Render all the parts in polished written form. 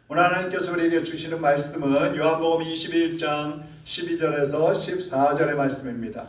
오늘 하나님께서 우리에게 주시는 말씀은 요한복음 21장 12절에서 14절의 말씀입니다.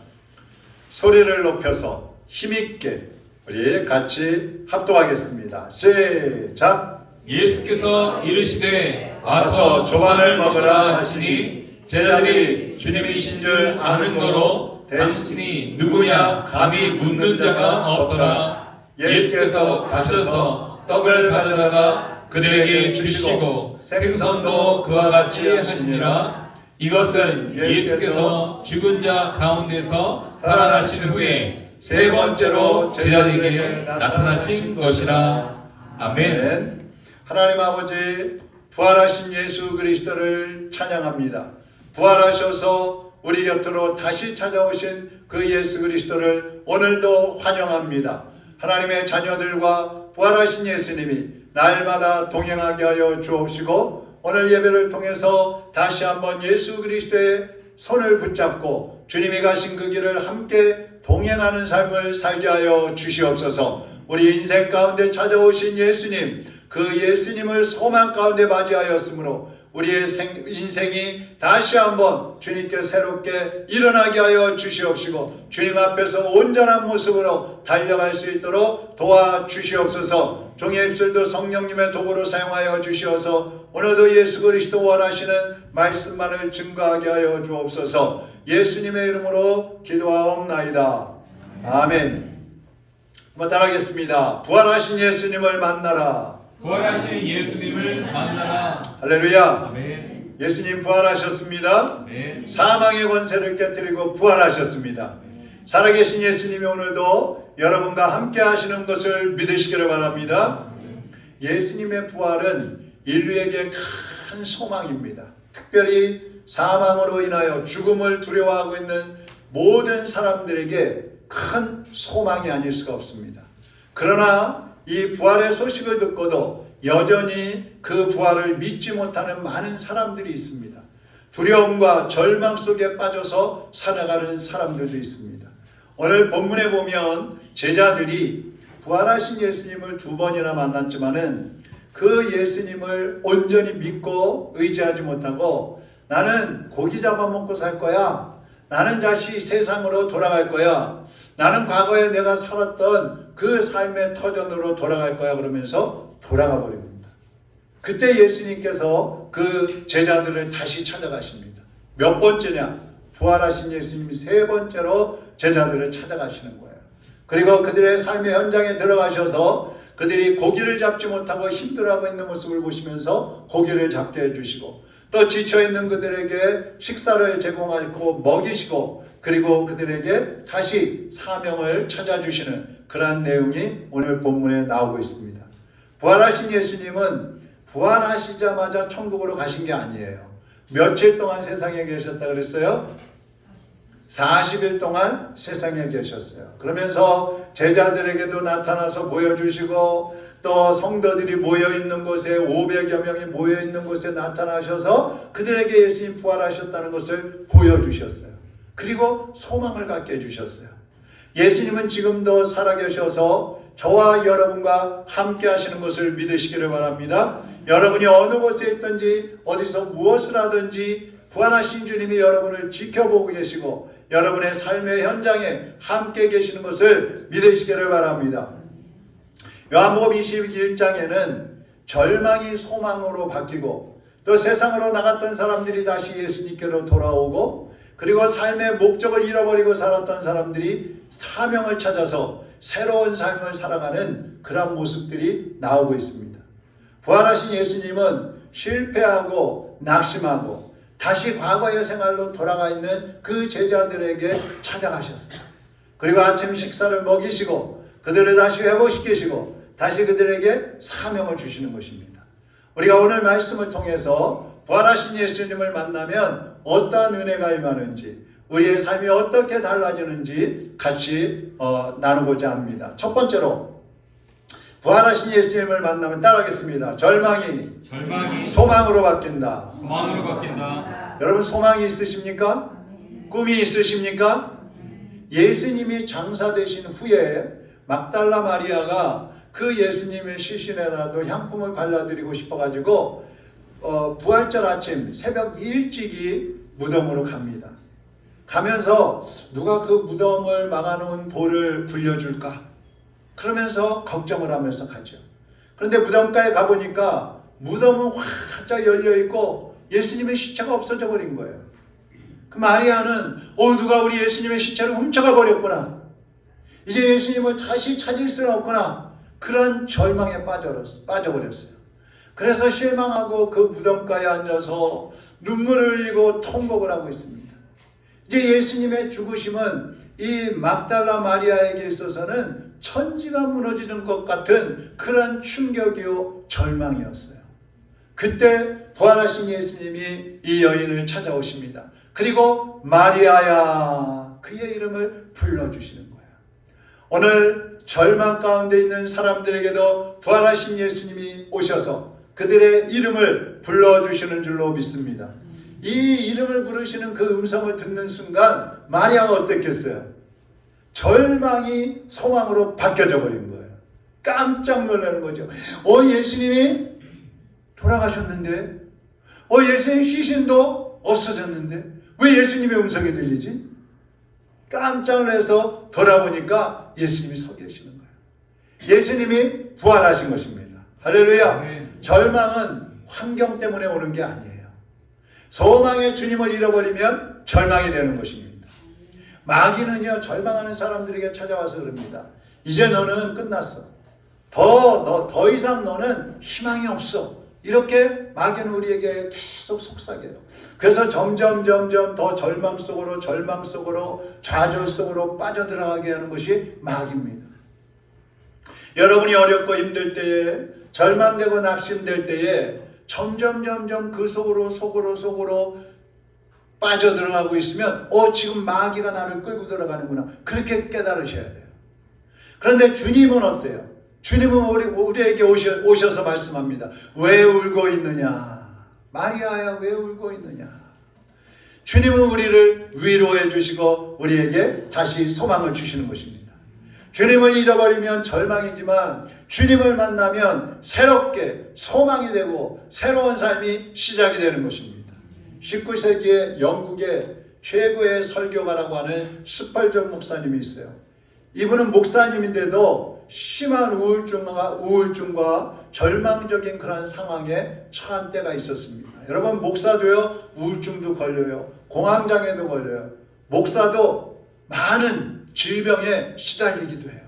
소리를 높여서 힘있게 우리 같이 합독하겠습니다. 시작! 예수께서 이르시되 와서 조반을 먹으라 하시니 제자들이 주님이신 줄 아는 거로 당신이 누구냐 감히 묻는 자가 없더라. 예수께서 가셔서 떡을 가져다가 그들에게 주시고 생선도 그와 같이 하시니라. 이것은 예수께서 죽은 자 가운데서 살아나신 후에 세 번째로 제자들에게 나타나신 것이라. 아멘. 하나님 아버지, 부활하신 예수 그리스도를 찬양합니다. 부활하셔서 우리 곁으로 다시 찾아오신 그 예수 그리스도를 오늘도 환영합니다. 하나님의 자녀들과 부활하신 예수님이 날마다 동행하게 하여 주옵시고, 오늘 예배를 통해서 다시 한번 예수 그리스도의 손을 붙잡고 주님이 가신 그 길을 함께 동행하는 삶을 살게 하여 주시옵소서. 우리 인생 가운데 찾아오신 예수님, 그 예수님을 소망 가운데 맞이하였으므로 우리의 인생이 다시 한번 주님께 새롭게 일어나게 하여 주시옵시고, 주님 앞에서 온전한 모습으로 달려갈 수 있도록 도와주시옵소서. 종의 입술도 성령님의 도구로 사용하여 주시어서 오늘도 예수 그리스도 원하시는 말씀만을 증거하게 하여 주옵소서. 예수님의 이름으로 기도하옵나이다. 아멘. 한번 따라하겠습니다. 부활하신 예수님을 만나라. 부활하신 예수님을 만나라. 할렐루야. 아멘. 예수님 부활하셨습니다. 네. 사망의 권세를 깨뜨리고 부활하셨습니다. 살아계신 예수님이 오늘도 여러분과 함께 하시는 것을 믿으시기를 바랍니다. 예수님의 부활은 인류에게 큰 소망입니다. 특별히 사망으로 인하여 죽음을 두려워하고 있는 모든 사람들에게 큰 소망이 아닐 수가 없습니다. 그러나 이 부활의 소식을 듣고도 여전히 그 부활을 믿지 못하는 많은 사람들이 있습니다. 두려움과 절망 속에 빠져서 살아가는 사람들도 있습니다. 오늘 본문에 보면 제자들이 부활하신 예수님을 2번이나 만났지만은 그 예수님을 온전히 믿고 의지하지 못하고, 나는 고기 잡아먹고 살 거야, 나는 다시 세상으로 돌아갈 거야, 나는 과거에 내가 살았던 그 삶의 터전으로 돌아갈 거야 그러면서 돌아가 버립니다. 그때 예수님께서 그 제자들을 다시 찾아가십니다. 몇 번째냐? 부활하신 예수님이 3번째로 제자들을 찾아가시는 거예요. 그리고 그들의 삶의 현장에 들어가셔서 그들이 고기를 잡지 못하고 힘들어하고 있는 모습을 보시면서 고기를 잡게 해주시고, 또 지쳐있는 그들에게 식사를 제공하고 먹이시고, 그리고 그들에게 다시 사명을 찾아주시는 그러한 내용이 오늘 본문에 나오고 있습니다. 부활하신 예수님은 부활하시자마자 천국으로 가신 게 아니에요. 며칠 동안 세상에 계셨다 그랬어요? 40일 동안 세상에 계셨어요. 그러면서 제자들에게도 나타나서 보여주시고, 또 성도들이 모여있는 곳에 500여 명이 모여있는 곳에 나타나셔서 그들에게 예수님 부활하셨다는 것을 보여주셨어요. 그리고 소망을 갖게 해주셨어요. 예수님은 지금도 살아계셔서 저와 여러분과 함께 하시는 것을 믿으시기를 바랍니다. 여러분이 어느 곳에 있든지 어디서 무엇을 하든지 부활하신 주님이 여러분을 지켜보고 계시고 여러분의 삶의 현장에 함께 계시는 것을 믿으시기를 바랍니다. 요한복음 21장에는 절망이 소망으로 바뀌고, 또 세상으로 나갔던 사람들이 다시 예수님께로 돌아오고, 그리고 삶의 목적을 잃어버리고 살았던 사람들이 사명을 찾아서 새로운 삶을 살아가는 그런 모습들이 나오고 있습니다. 부활하신 예수님은 실패하고 낙심하고 다시 과거의 생활로 돌아가 있는 그 제자들에게 찾아가셨어요. 그리고 아침 식사를 먹이시고 그들을 다시 회복시키시고 다시 그들에게 사명을 주시는 것입니다. 우리가 오늘 말씀을 통해서 부활하신 예수님을 만나면 어떠한 은혜가 임하는지, 우리의 삶이 어떻게 달라지는지 같이 나누고자 합니다. 첫 번째로 부활하신 예수님을 만나면 따라하겠습니다. 절망이 소망으로 바뀐다. 소망으로 바뀐다. 여러분 소망이 있으십니까? 꿈이 있으십니까? 예수님이 장사되신 후에 막달라 마리아가 그 예수님의 시신에라도 향품을 발라드리고 싶어가지고 부활절 아침 새벽 일찍이 무덤으로 갑니다. 가면서 누가 그 무덤을 막아놓은 돌을 굴려줄까? 그러면서 걱정을 하면서 가죠. 그런데 무덤가에 가보니까 무덤은 활짝 열려있고 예수님의 시체가 없어져 버린 거예요. 그 마리아는 누가 우리 예수님의 시체를 훔쳐가 버렸구나. 이제 예수님을 다시 찾을 수는 없구나. 그런 절망에 빠져버렸어요. 그래서 실망하고 그 무덤가에 앉아서 눈물을 흘리고 통곡을 하고 있습니다. 이제 예수님의 죽으심은 이 막달라 마리아에게 있어서는 천지가 무너지는 것 같은 그런 충격이요 절망이었어요. 그때 부활하신 예수님이 이 여인을 찾아오십니다. 그리고 마리아야 그의 이름을 불러주시는 거예요. 오늘 절망 가운데 있는 사람들에게도 부활하신 예수님이 오셔서 그들의 이름을 불러주시는 줄로 믿습니다. 이 이름을 부르시는 그 음성을 듣는 순간 마리아가 어땠겠어요? 절망이 소망으로 바뀌어져 버린 거예요. 깜짝 놀라는 거죠. 예수님이 돌아가셨는데, 예수님 시신도 없어졌는데 왜 예수님의 음성이 들리지? 깜짝 놀라서 돌아보니까 예수님이 서 계시는 거예요. 예수님이 부활하신 것입니다. 할렐루야. 네. 절망은 환경 때문에 오는 게 아니에요. 소망의 주님을 잃어버리면 절망이 되는 것입니다. 마귀는요, 절망하는 사람들에게 찾아와서 그럽니다. 이제 너는 끝났어. 더 이상 너는 희망이 없어. 이렇게 마귀는 우리에게 계속 속삭여요. 그래서 점점 더 절망 속으로 좌절 속으로 빠져들어가게 하는 것이 마귀입니다. 여러분이 어렵고 힘들 때에, 절망되고 낙심될 때에 점점 그 속으로 빠져들어가고 있으면 지금 마귀가 나를 끌고 들어가는구나. 그렇게 깨달으셔야 돼요. 그런데 주님은 어때요? 주님은 우리에게 오셔서 말씀합니다. 왜 울고 있느냐? 마리아야 왜 울고 있느냐? 주님은 우리를 위로해 주시고 우리에게 다시 소망을 주시는 것입니다. 주님을 잃어버리면 절망이지만 주님을 만나면 새롭게 소망이 되고 새로운 삶이 시작이 되는 것입니다. 19세기에 영국의 최고의 설교가라고 하는 스펄전 목사님이 있어요. 이분은 목사님인데도 심한 우울증과 절망적인 그런 상황에 처한 때가 있었습니다. 여러분, 목사도요, 우울증도 걸려요. 공황장애도 걸려요. 목사도 많은 질병에 시달리기도 해요.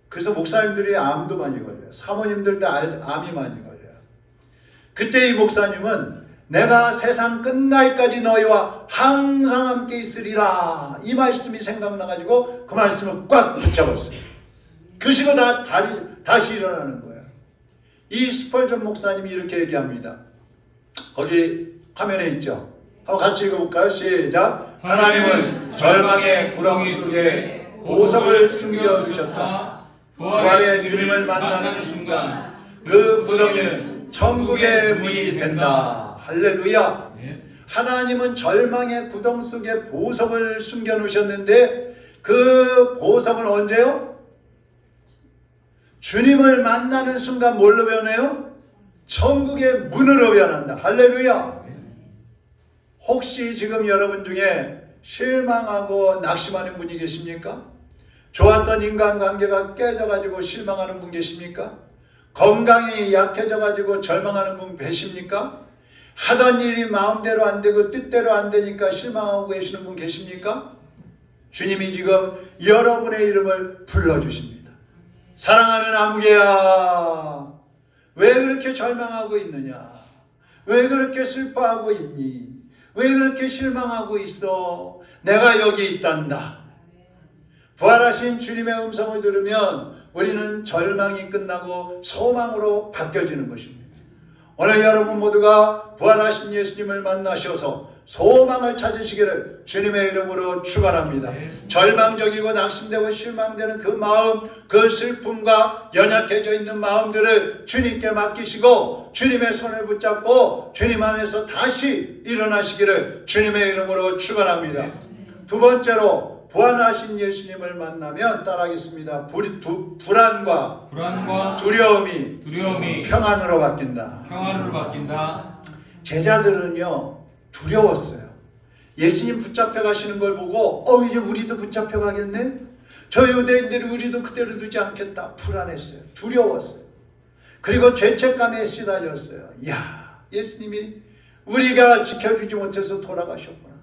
그래서 목사님들이 암도 많이 걸려요. 사모님들도 암이 많이 걸려요. 그때 이 목사님은 내가 세상 끝날까지 너희와 항상 함께 있으리라, 이 말씀이 생각나가지고 그 말씀을 꽉 붙잡았어요. 그러시고 다시 일어나는 거예요. 이 스펄전 목사님이 이렇게 얘기합니다. 거기 화면에 있죠. 한번 같이 읽어볼까요? 시작. 하나님은 절망의 구렁이 속에 보석을 숨겨두셨다. 부활의 주님을 만나는 순간 그 구덩이는 천국의 문이 된다. 할렐루야. 하나님은 절망의 구덩 속에 보석을 숨겨놓으셨는데 그 보석은 언제요? 주님을 만나는 순간 뭘로 변해요? 천국의 문으로 변한다. 할렐루야. 혹시 지금 여러분 중에 실망하고 낙심하는 분이 계십니까? 좋았던 인간관계가 깨져가지고 실망하는 분 계십니까? 건강이 약해져가지고 절망하는 분 계십니까? 하던 일이 마음대로 안 되고 뜻대로 안 되니까 실망하고 계시는 분 계십니까? 주님이 지금 여러분의 이름을 불러주십니다. 사랑하는 아무개야, 왜 그렇게 절망하고 있느냐? 왜 그렇게 슬퍼하고 있니? 왜 그렇게 실망하고 있어? 내가 여기 있단다. 부활하신 주님의 음성을 들으면 우리는 절망이 끝나고 소망으로 바뀌어지는 것입니다. 오늘 여러분 모두가 부활하신 예수님을 만나셔서 소망을 찾으시기를 주님의 이름으로 축원합니다. 절망적이고 낙심되고 실망되는 그 마음, 그 슬픔과 연약해져 있는 마음들을 주님께 맡기시고 주님의 손을 붙잡고 주님 안에서 다시 일어나시기를 주님의 이름으로 축원합니다. 두 번째로 부활하신 예수님을 만나면 따라하겠습니다. 불안과 두려움이 평안으로 바뀐다. 제자들은요 두려웠어요. 예수님 붙잡혀 가시는 걸 보고 이제 우리도 붙잡혀 가겠네? 저 유대인들이 우리도 그대로 두지 않겠다. 불안했어요. 두려웠어요. 그리고 죄책감에 시달렸어요. 야, 예수님이 우리가 지켜주지 못해서 돌아가셨구나.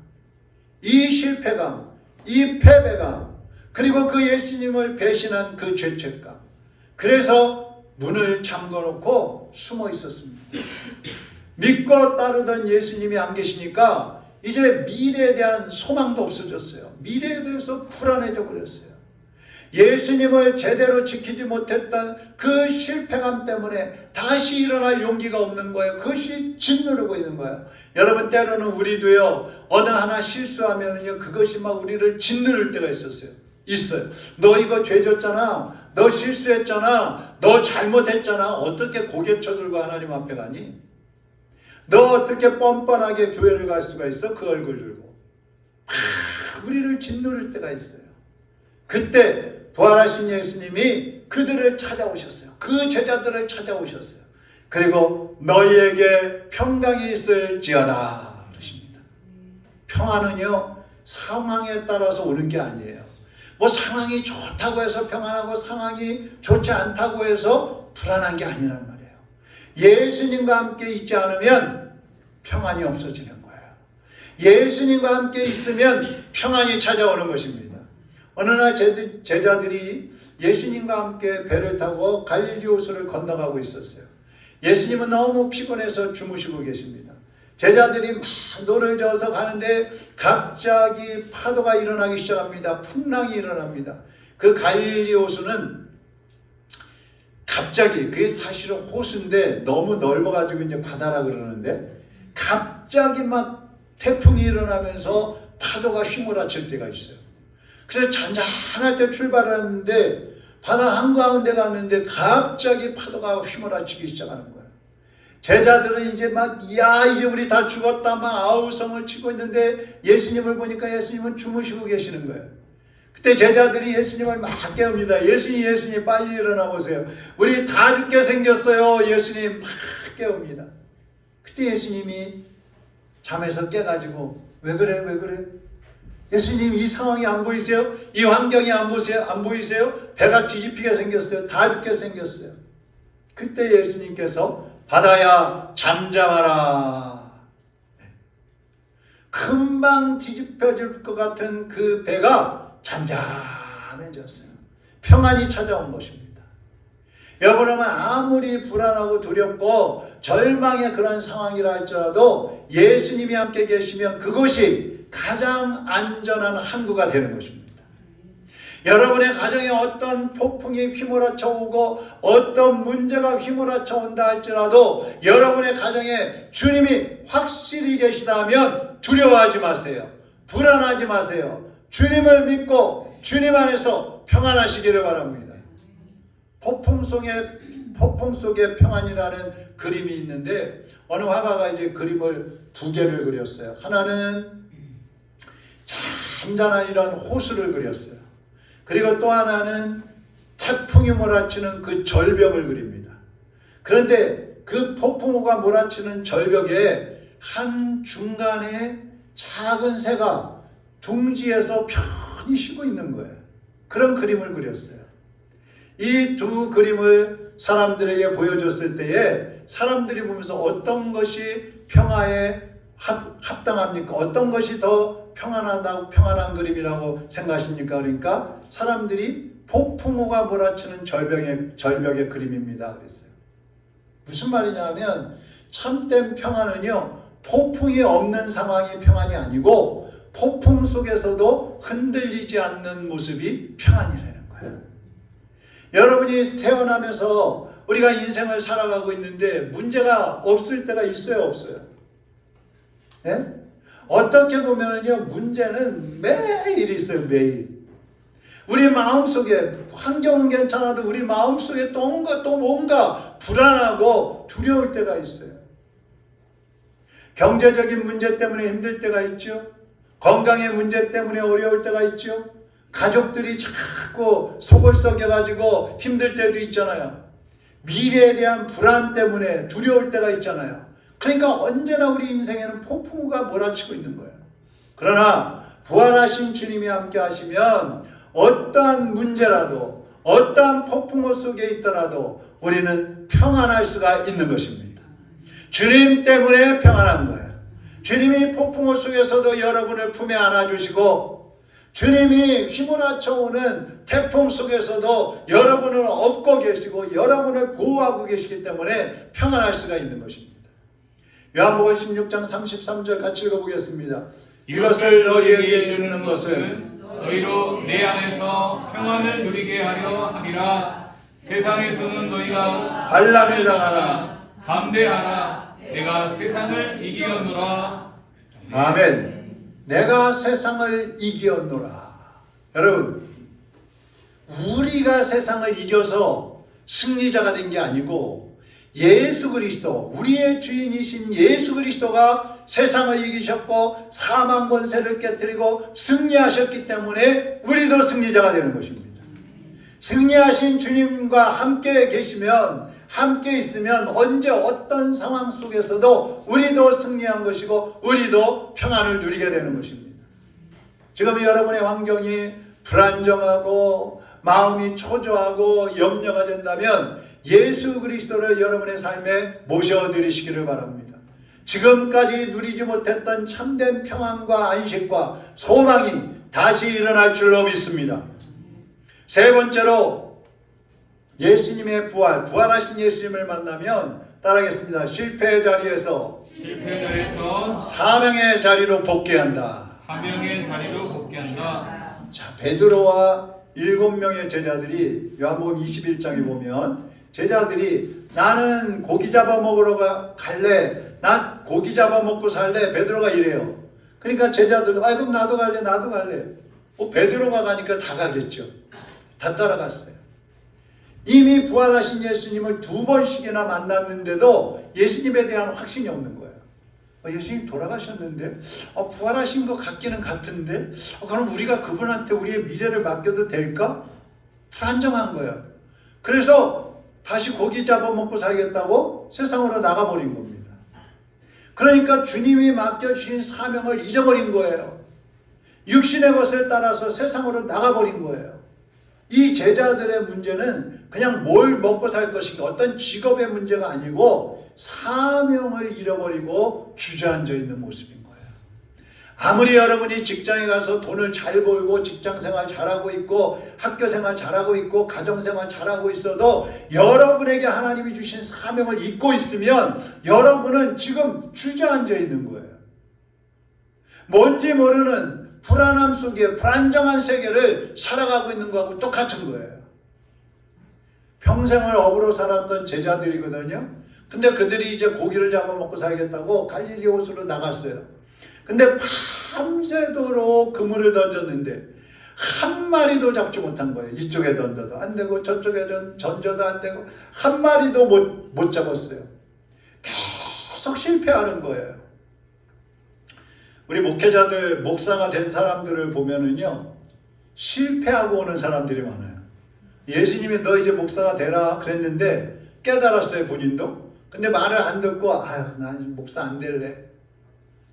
이 실패감, 이 패배감, 그리고 그 예수님을 배신한 그 죄책감. 그래서 문을 잠궈놓고 숨어 있었습니다. 믿고 따르던 예수님이 안 계시니까 이제 미래에 대한 소망도 없어졌어요. 미래에 대해서 불안해져 버렸어요. 예수님을 제대로 지키지 못했던 그 실패감 때문에 다시 일어날 용기가 없는 거예요. 그것이 짓누르고 있는 거예요. 여러분, 때로는 우리도요, 어느 하나 실수하면요, 그것이 막 우리를 짓누를 때가 있어요. 너 이거 죄 졌잖아. 너 실수했잖아. 너 잘못했잖아. 어떻게 고개 쳐들고 하나님 앞에 가니? 너 어떻게 뻔뻔하게 교회를 갈 수가 있어? 그 얼굴 들고. 우리를 짓누를 때가 있어요. 그때 부활하신 예수님이 그들을 찾아오셨어요. 그 제자들을 찾아오셨어요. 그리고 너희에게 평강이 있을지어다 그러십니다. 평안은요, 상황에 따라서 오는 게 아니에요. 뭐 상황이 좋다고 해서 평안하고 상황이 좋지 않다고 해서 불안한 게 아니란 말이에요. 예수님과 함께 있지 않으면 평안이 없어지는 거예요. 예수님과 함께 있으면 평안이 찾아오는 것입니다. 어느 날 제자들이 예수님과 함께 배를 타고 갈릴리 호수를 건너가고 있었어요. 예수님은 너무 피곤해서 주무시고 계십니다. 제자들이 막 노를 저어서 가는데 갑자기 파도가 일어나기 시작합니다. 풍랑이 일어납니다. 그 갈릴리 호수는 갑자기, 그게 사실은 호수인데 너무 넓어가지고 이제 바다라 그러는데 갑자기 막 태풍이 일어나면서 파도가 휘몰아칠 때가 있어요. 그래서 잔잔할 때 출발을 했는데 바다 한가운데 갔는데 갑자기 파도가 휘몰아치기 시작하는 거예요. 제자들은 이제 이제 우리 다 죽었다 아우성을 치고 있는데 예수님을 보니까 예수님은 주무시고 계시는 거예요. 그때 제자들이 예수님을 막 깨웁니다. 예수님 빨리 일어나 보세요. 우리 다 죽게 생겼어요. 예수님 막 깨웁니다. 그때 예수님이 잠에서 깨가지고 왜 그래? 예수님 이 상황이 안 보이세요? 이 환경이 안 보이세요? 배가 뒤집히게 생겼어요. 다 죽게 생겼어요. 그때 예수님께서 바다야 잠잠하라. 금방 뒤집혀질 것 같은 그 배가 잠잠해졌어요. 평안이 찾아온 것입니다. 여러분, 아무리 불안하고 두렵고 절망의 그런 상황이라 할지라도 예수님이 함께 계시면 그것이 가장 안전한 항구가 되는 것입니다. 여러분의 가정에 어떤 폭풍이 휘몰아쳐 오고 어떤 문제가 휘몰아쳐 온다 할지라도 여러분의 가정에 주님이 확실히 계시다면 두려워하지 마세요. 불안하지 마세요. 주님을 믿고 주님 안에서 평안하시기를 바랍니다. 폭풍 속에 평안이라는 그림이 있는데 어느 화가가 이제 그림을 두 개를 그렸어요. 하나는 잔잔한 이런 호수를 그렸어요. 그리고 또 하나는 태풍이 몰아치는 그 절벽을 그립니다. 그런데 그 폭풍우가 몰아치는 절벽에 한 중간에 작은 새가 둥지에서 편히 쉬고 있는 거예요. 그런 그림을 그렸어요. 이 두 그림을 사람들에게 보여줬을 때에 사람들이 보면서 어떤 것이 평화에 합당합니까? 어떤 것이 더 평안한 그림이라고 생각하십니까? 그러니까 사람들이 폭풍우가 몰아치는 절벽의 그림입니다. 그랬어요. 무슨 말이냐면 참된 평안은요, 폭풍이 없는 상황이 평안이 아니고 폭풍 속에서도 흔들리지 않는 모습이 평안이라는 거예요. 여러분이 태어나면서 우리가 인생을 살아가고 있는데 문제가 없을 때가 있어요, 없어요? 예? 어떻게 보면은요, 문제는 매일 있어요, 매일. 우리 마음속에, 환경은 괜찮아도 우리 마음속에 또 뭔가 불안하고 두려울 때가 있어요. 경제적인 문제 때문에 힘들 때가 있죠. 건강의 문제 때문에 어려울 때가 있죠. 가족들이 자꾸 속을 썩여가지고 힘들 때도 있잖아요. 미래에 대한 불안 때문에 두려울 때가 있잖아요. 그러니까 언제나 우리 인생에는 폭풍우가 몰아치고 있는 거예요. 그러나 부활하신 주님이 함께 하시면 어떠한 문제라도 어떠한 폭풍우 속에 있더라도 우리는 평안할 수가 있는 것입니다. 주님 때문에 평안한 거예요. 주님이 폭풍우 속에서도 여러분을 품에 안아주시고 주님이 휘몰아쳐 오는 태풍 속에서도 여러분을 업고 계시고 여러분을 보호하고 계시기 때문에 평안할 수가 있는 것입니다. 요한복음 16장 33절 같이 읽어보겠습니다. 이것을 너희에게 이르는 것은 너희로 내 안에서 평안을 누리게 하려 함이라. 세상에서는 너희가 환난을 당하나 담대하라. 내가 세상을 이기었노라. 아멘. 내가 세상을 이기었노라. 여러분, 우리가 세상을 이겨서 승리자가 된 게 아니고 예수 그리스도, 우리의 주인이신 예수 그리스도가 세상을 이기셨고 사망 권세를 깨뜨리고 승리하셨기 때문에 우리도 승리자가 되는 것입니다. 승리하신 주님과 함께 계시면, 함께 있으면 언제 어떤 상황 속에서도 우리도 승리한 것이고 우리도 평안을 누리게 되는 것입니다. 지금 여러분의 환경이 불안정하고 마음이 초조하고 염려가 된다면 예수 그리스도를 여러분의 삶에 모셔드리시기를 바랍니다. 지금까지 누리지 못했던 참된 평안과 안식과 소망이 다시 일어날 줄로 믿습니다. 세 번째로 예수님의 부활하신 예수님을 만나면 따라하겠습니다. 실패의 자리에서 사명의 자리로 복귀한다. 사명의 자리로 복귀한다. 자, 베드로와 7명의 제자들이 요한복음 21장에 보면 제자들이 나는 고기 잡아먹으러 갈래. 난 고기 잡아먹고 살래. 베드로가 이래요. 그러니까 제자들 그럼 나도 갈래. 베드로가 가니까 다 가겠죠. 다 따라갔어요. 이미 부활하신 예수님을 2번씩이나 만났는데도 예수님에 대한 확신이 없는 거예요. 예수님 돌아가셨는데 부활하신 것 같기는 같은데 그럼 우리가 그분한테 우리의 미래를 맡겨도 될까? 불안정한 거예요. 그래서 다시 고기 잡아먹고 살겠다고 세상으로 나가버린 겁니다. 그러니까 주님이 맡겨주신 사명을 잊어버린 거예요. 육신의 것을 따라서 세상으로 나가버린 거예요. 이 제자들의 문제는 그냥 뭘 먹고 살 것인가, 어떤 직업의 문제가 아니고 사명을 잃어버리고 주저앉아 있는 모습인 거예요. 아무리 여러분이 직장에 가서 돈을 잘 벌고 직장생활 잘하고 있고 학교생활 잘하고 있고 가정생활 잘하고 있어도 여러분에게 하나님이 주신 사명을 잊고 있으면 여러분은 지금 주저앉아 있는 거예요. 뭔지 모르는 불안함 속에 불안정한 세계를 살아가고 있는 것하고 똑같은 거예요. 평생을 업으로 살았던 제자들이거든요. 근데 그들이 이제 고기를 잡아먹고 살겠다고 갈릴리 호수로 나갔어요. 근데 밤새도록 그물을 던졌는데 한 마리도 잡지 못한 거예요. 이쪽에 던져도 안 되고 저쪽에 던져도 안 되고 한 마리도 못 잡았어요. 계속 실패하는 거예요. 우리 목회자들, 목사가 된 사람들을 보면은요, 실패하고 오는 사람들이 많아요. 예수님이 너 이제 목사가 되라 그랬는데 깨달았어요, 본인도. 근데 말을 안 듣고, 난 목사 안 될래.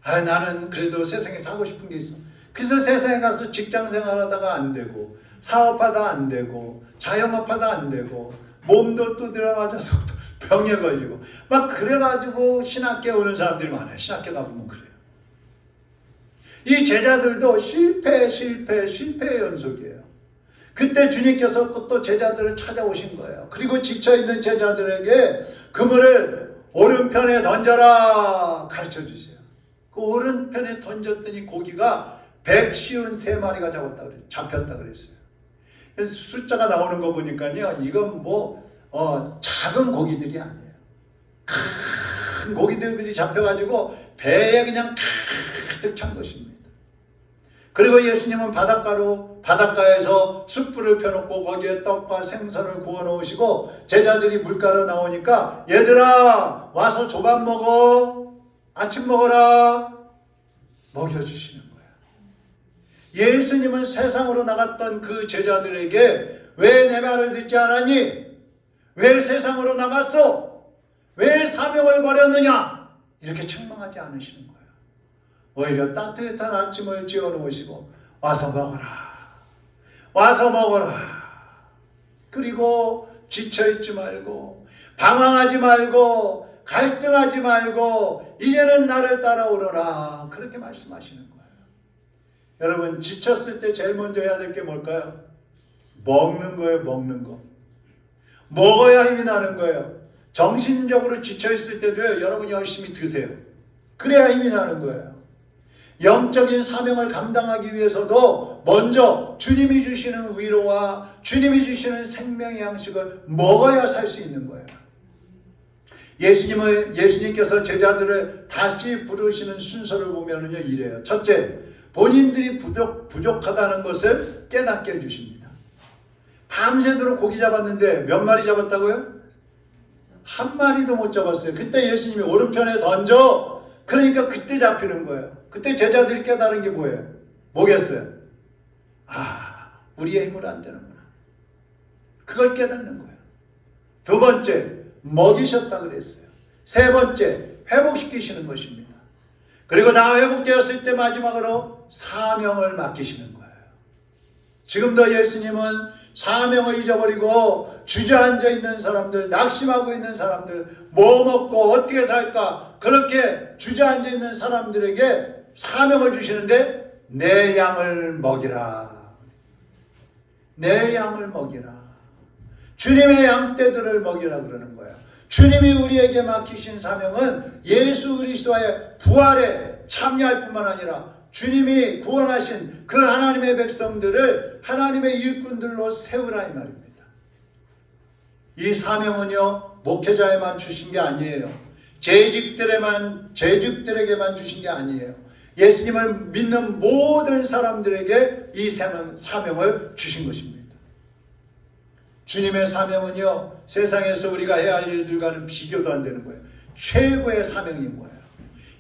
나는 그래도 세상에서 하고 싶은 게 있어. 그래서 세상에 가서 직장 생활하다가 안 되고, 사업하다 안 되고, 자영업하다 안 되고, 몸도 두드려 맞아서 병에 걸리고, 막 그래가지고 신학교에 오는 사람들이 많아요. 신학교 가보면 그래요. 이 제자들도 실패의 연속이에요. 그때 주님께서 또 제자들을 찾아오신 거예요. 그리고 지쳐있는 제자들에게 그물을 오른편에 던져라 가르쳐 주세요. 그 오른편에 던졌더니 고기가 153마리가 잡혔다 그랬어요. 그래서 숫자가 나오는 거 보니까요, 이건 작은 고기들이 아니에요. 큰 고기들이 잡혀가지고 배에 그냥 가득 찬 것입니다. 그리고 예수님은 바닷가에서 숯불을 펴놓고 거기에 떡과 생선을 구워 놓으시고 제자들이 물가로 나오니까 얘들아 와서 조밥 먹어, 아침 먹어라 먹여주시는 거예요. 예수님은 세상으로 나갔던 그 제자들에게 왜 내 말을 듣지 않았니? 왜 세상으로 나갔어? 왜 사명을 버렸느냐? 이렇게 책망하지 않으시는 거예요. 오히려 따뜻한 아침을 지어 놓으시고 와서 먹어라. 와서 먹어라. 그리고 지쳐있지 말고 방황하지 말고 갈등하지 말고 이제는 나를 따라오너라. 그렇게 말씀하시는 거예요. 여러분, 지쳤을 때 제일 먼저 해야 될 게 뭘까요? 먹는 거예요. 먹는 거. 먹어야 힘이 나는 거예요. 정신적으로 지쳐있을 때도요, 여러분 열심히 드세요. 그래야 힘이 나는 거예요. 영적인 사명을 감당하기 위해서도 먼저 주님이 주시는 위로와 주님이 주시는 생명의 양식을 먹어야 살 수 있는 거예요. 예수님께서 제자들을 다시 부르시는 순서를 보면은요, 이래요. 첫째, 본인들이 부족하다는 것을 깨닫게 해주십니다. 밤새도록 고기 잡았는데 몇 마리 잡았다고요? 한 마리도 못 잡았어요. 그때 예수님이 오른편에 던져. 그러니까 그때 잡히는 거예요. 그때 제자들이 깨달은 게 뭐예요? 뭐겠어요? 아, 우리의 힘으로 안 되는구나. 그걸 깨닫는 거예요. 두 번째, 먹이셨다 그랬어요. 세 번째, 회복시키시는 것입니다. 그리고 다 회복되었을 때 마지막으로 사명을 맡기시는 거예요. 지금도 예수님은 사명을 잊어버리고 주저앉아 있는 사람들, 낙심하고 있는 사람들, 뭐 먹고 어떻게 살까, 그렇게 주저앉아 있는 사람들에게 사명을 주시는데, 내 양을 먹이라. 내 양을 먹이라. 주님의 양떼들을 먹이라 그러는 거예요. 주님이 우리에게 맡기신 사명은 예수 그리스도의 부활에 참여할 뿐만 아니라 주님이 구원하신 그 하나님의 백성들을 하나님의 일꾼들로 세우라 이 말입니다. 이 사명은요, 목회자에만 주신 게 아니에요. 재직들에게만 주신 게 아니에요. 예수님을 믿는 모든 사람들에게 이 사명을 주신 것입니다. 주님의 사명은요, 세상에서 우리가 해야 할 일들과는 비교도 안 되는 거예요. 최고의 사명인 거예요.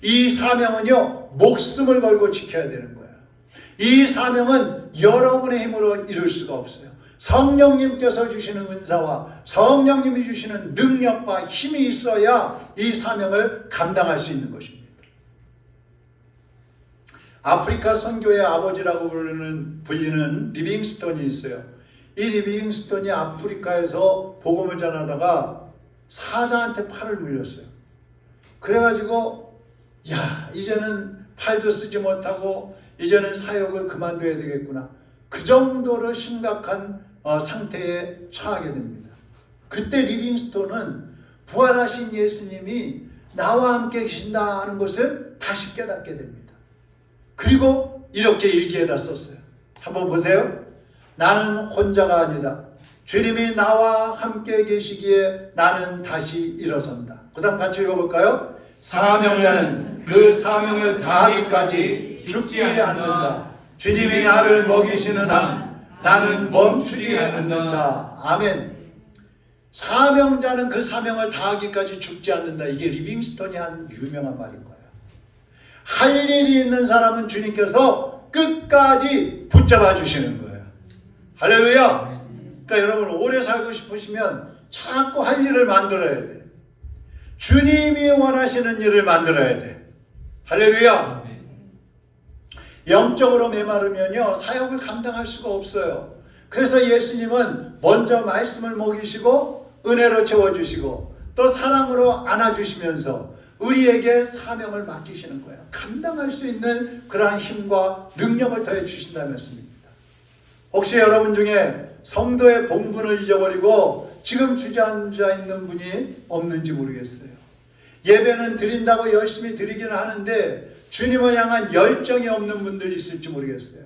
이 사명은요, 목숨을 걸고 지켜야 되는 거예요. 이 사명은 여러분의 힘으로 이룰 수가 없어요. 성령님께서 주시는 은사와 성령님이 주시는 능력과 힘이 있어야 이 사명을 감당할 수 있는 것입니다. 아프리카 선교의 아버지라고 불리는 리빙스톤이 있어요. 이 리빙스톤이 아프리카에서 복음을 전하다가 사자한테 팔을 물렸어요. 그래가지고 이제는 팔도 쓰지 못하고 이제는 사역을 그만둬야 되겠구나. 그 정도로 심각한 상태에 처하게 됩니다. 그때 리빙스톤은 부활하신 예수님이 나와 함께 계신다 하는 것을 다시 깨닫게 됩니다. 그리고 이렇게 일기에다 썼어요. 한번 보세요. 나는 혼자가 아니다. 주님이 나와 함께 계시기에 나는 다시 일어선다. 그 다음 같이 읽어볼까요? 사명자는 그 사명을 다하기까지 죽지 않는다. 주님이 나를 먹이시는 한 나는 멈추지 않는다. 아멘. 사명자는 그 사명을 다하기까지 죽지 않는다. 이게 리빙스톤이 한 유명한 말인 거예요. 할 일이 있는 사람은 주님께서 끝까지 붙잡아 주시는 거예요. 할렐루야. 그러니까 여러분, 오래 살고 싶으시면 자꾸 할 일을 만들어야 돼. 주님이 원하시는 일을 만들어야 돼. 할렐루야. 영적으로 메마르면요, 사역을 감당할 수가 없어요. 그래서 예수님은 먼저 말씀을 먹이시고 은혜로 채워주시고 또 사랑으로 안아주시면서 우리에게 사명을 맡기시는 거예요. 감당할 수 있는 그러한 힘과 능력을 더해 주신다는 말씀입니다. 혹시 여러분 중에 성도의 본분을 잊어버리고 지금 주저앉아 있는 분이 없는지 모르겠어요. 예배는 드린다고 열심히 드리기는 하는데 주님을 향한 열정이 없는 분들이 있을지 모르겠어요.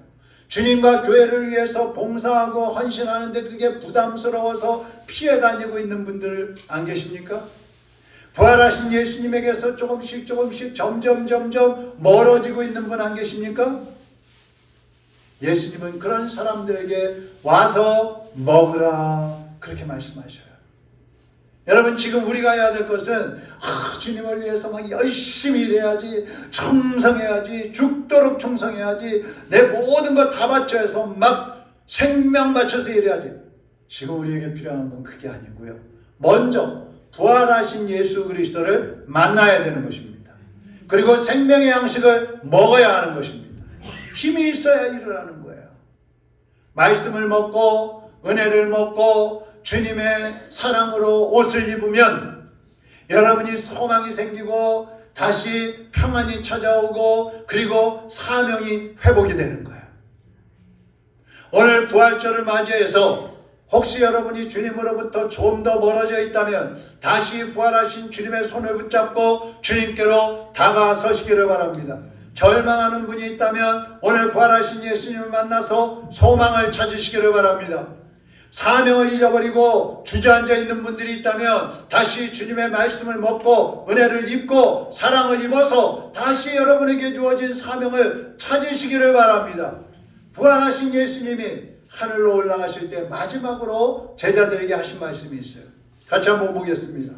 주님과 교회를 위해서 봉사하고 헌신하는데 그게 부담스러워서 피해 다니고 있는 분들 안 계십니까? 부활하신 예수님에게서 조금씩 점점 멀어지고 있는 분 안 계십니까? 예수님은 그런 사람들에게 와서 먹으라 그렇게 말씀하셔요. 여러분, 지금 우리가 해야 될 것은 주님을 위해서 막 열심히 일해야지, 충성해야지, 죽도록 충성해야지, 내 모든 것 다 바쳐서 막 생명 바쳐서 일해야지. 지금 우리에게 필요한 건 그게 아니고요. 먼저 부활하신 예수 그리스도를 만나야 되는 것입니다. 그리고 생명의 양식을 먹어야 하는 것입니다. 힘이 있어야 일을 하는 거예요. 말씀을 먹고 은혜를 먹고 주님의 사랑으로 옷을 입으면 여러분이 소망이 생기고 다시 평안이 찾아오고 그리고 사명이 회복이 되는 거예요. 오늘 부활절을 맞이해서 혹시 여러분이 주님으로부터 좀 더 멀어져 있다면 다시 부활하신 주님의 손을 붙잡고 주님께로 다가서시기를 바랍니다. 절망하는 분이 있다면 오늘 부활하신 예수님을 만나서 소망을 찾으시기를 바랍니다. 사명을 잊어버리고 주저앉아 있는 분들이 있다면 다시 주님의 말씀을 먹고 은혜를 입고 사랑을 입어서 다시 여러분에게 주어진 사명을 찾으시기를 바랍니다. 부활하신 예수님이 하늘로 올라가실 때 마지막으로 제자들에게 하신 말씀이 있어요. 같이 한번 보겠습니다.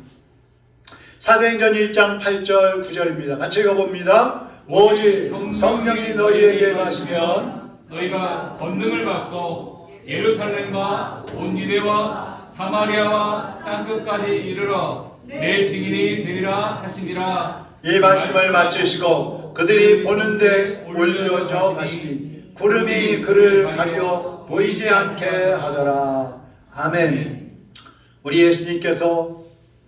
사도행전 1장 8절 9절입니다. 같이 읽어봅니다. 오직 성령이 너희에게 임하시면 너희가 권능을 받고 예루살렘과 온 유대와 사마리아와 땅끝까지 이르러 내 증인이 되리라 하시니라. 이 말씀을 마치시고 그들이 보는데 올려져 가시니 구름이 그를 가려 보이지 않게 하더라. 아멘. 우리 예수님께서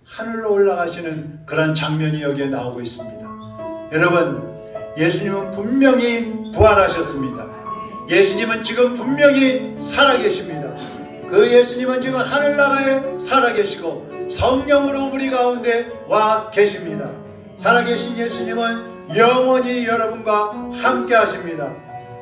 하늘로 올라가시는 그런 장면이 여기에 나오고 있습니다. 여러분, 예수님은 분명히 부활하셨습니다. 예수님은 지금 분명히 살아계십니다. 그 예수님은 지금 하늘나라에 살아계시고 성령으로 우리 가운데 와 계십니다. 살아계신 예수님은 영원히 여러분과 함께 하십니다.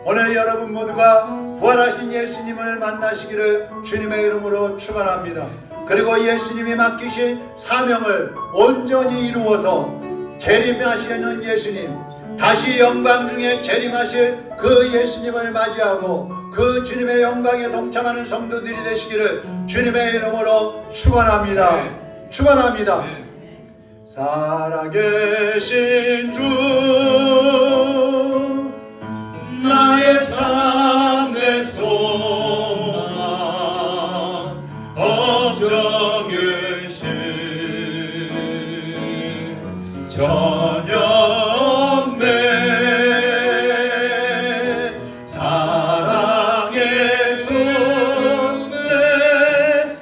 오늘 여러분 모두가 부활하신 예수님을 만나시기를 주님의 이름으로 축원합니다. 그리고 예수님이 맡기신 사명을 온전히 이루어서 재림하시는 예수님, 다시 영광 중에 재림하실 그 예수님을 맞이하고 그 주님의 영광에 동참하는 성도들이 되시기를 주님의 이름으로 축원합니다. 축원합니다. 살아계신 주 나의 참된 소망 걱정의 신 전영매 사랑의 주내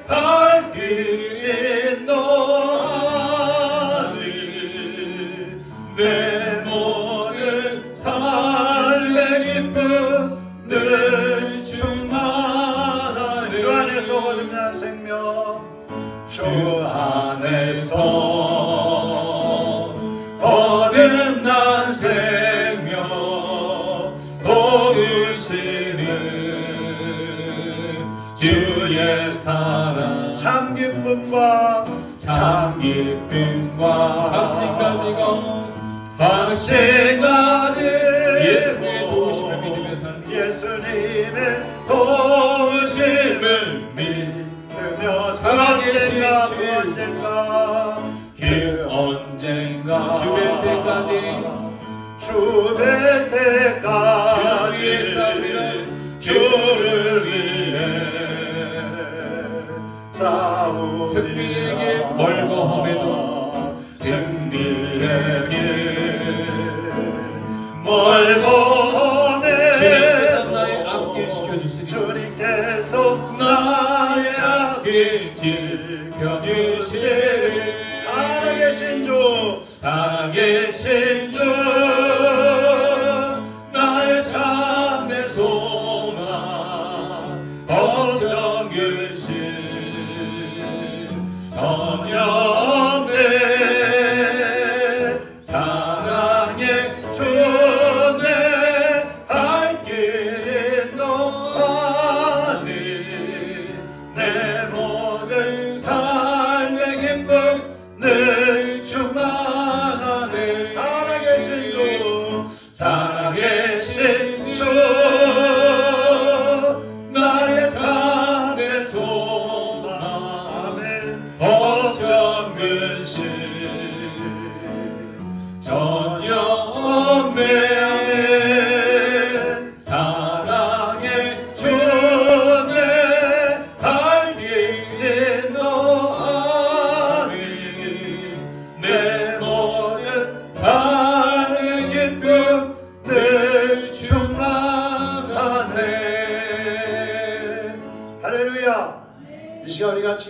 발길 인도하리 내 모든 삶의 기쁨 늘 충만하리. 주 안에서 거듭난 생명, 주 안에서 거듭난 생명 도우시는 주의 사랑 참 기쁨과 박신까지 예수님의 도우심을 믿으며 사는 예수님의 도우심을 믿으며 그 언젠가 주 뵐 때까지 주 뵐 때까지 주를 위해 싸우리라. 승리에게 멀고 험해도 승리에게 멀고 주님께서 험해도 나의 앞길 지켜주시니 주님께서 나의 앞길 지켜주시니 살아계신 주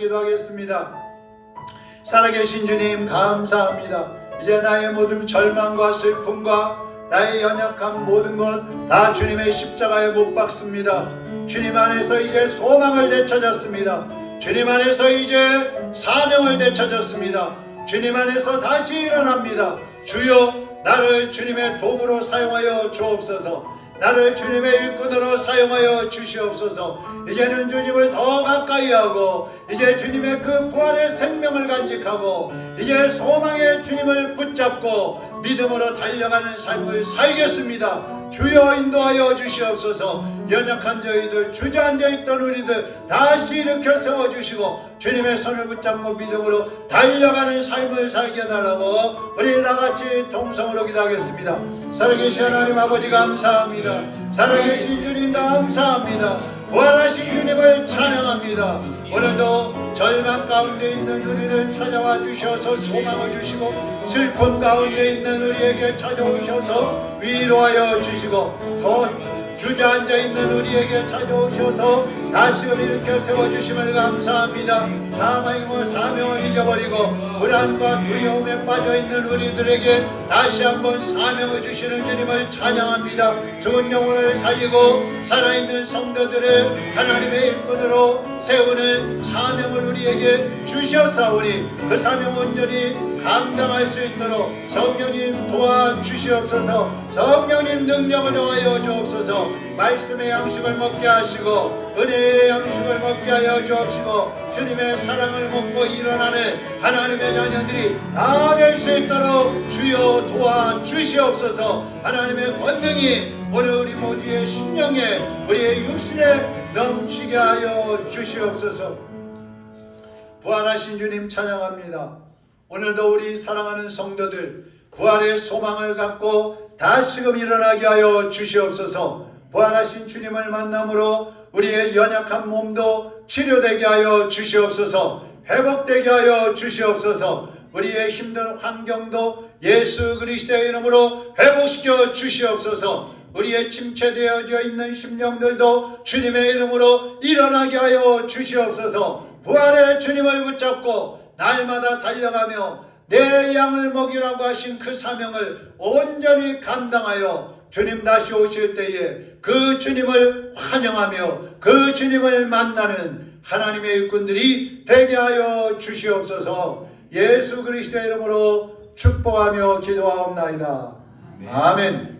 마치기도 하겠습니다. 살아계신 주님 감사합니다. 이제 나의 모든 절망과 슬픔과 나의 연약한 모든 것 다 주님의 십자가에 못 박습니다. 주님 안에서 이제 소망을 되찾았습니다. 주님 안에서 이제 사명을 되찾았습니다. 주님 안에서 다시 일어납니다. 주여, 나를 주님의 도구로 사용하여 주옵소서. 나를 주님의 일꾼으로 사용하여 주시옵소서. 이제는 주님을 더 가까이 하고 이제 주님의 그 부활의 생명을 간직하고 이제 소망의 주님을 붙잡고 믿음으로 달려가는 삶을 살겠습니다. 주여 인도하여 주시옵소서. 연약한 저희들, 주저앉아 있던 우리들 다시 일으켜 세워주시고 주님의 손을 붙잡고 믿음으로 달려가는 삶을 살게 달라고 우리 다같이 동성으로 기도하겠습니다. 살아계신 하나님 아버지 감사합니다. 살아계신 주님 감사합니다. 부활하신 주님을 찬양합니다. 오늘도 절망 가운데 있는 우리를 찾아와 주셔서 소망을 주시고 슬픔 가운데 있는 우리에게 찾아오셔서 위로하여 주시고 주저앉아 있는 우리에게 찾아오셔서 다시금 일으켜 세워주심을 감사합니다. 사망과 사명을 잊어버리고 불안과 두려움에 빠져있는 우리들에게 다시 한번 사명을 주시는 주님을 찬양합니다. 죽은 영혼을 살리고 살아있는 성도들을 하나님의 일꾼으로 세우는 사명을 우리에게 주시옵사오니 그 사명 온전히 감당할 수 있도록 성령님 도와주시옵소서. 성령님 능력을 더하여 주옵소서. 말씀의 양식을 먹게 하시고 은혜의 양식을 먹게 하여 주옵시고 주님의 사랑을 먹고 일어나는 하나님의 자녀들이 다 될 수 있도록 주여 도와주시옵소서. 하나님의 권능이 오늘 우리 모두의 심령에 우리의 육신에 넘치게 하여 주시옵소서. 부활하신 주님 찬양합니다. 오늘도 우리 사랑하는 성도들 부활의 소망을 갖고 다시금 일어나게 하여 주시옵소서. 부활하신 주님을 만남으로 우리의 연약한 몸도 치료되게 하여 주시옵소서. 회복되게 하여 주시옵소서. 우리의 힘든 환경도 예수 그리스도의 이름으로 회복시켜 주시옵소서. 우리의 침체되어져 있는 심령들도 주님의 이름으로 일어나게 하여 주시옵소서. 부활의 주님을 붙잡고 날마다 달려가며 내 양을 먹이라고 하신 그 사명을 온전히 감당하여 주님 다시 오실 때에 그 주님을 환영하며 그 주님을 만나는 하나님의 일꾼들이 되게 하여 주시옵소서. 예수 그리스도의 이름으로 축복하며 기도하옵나이다. 아멘.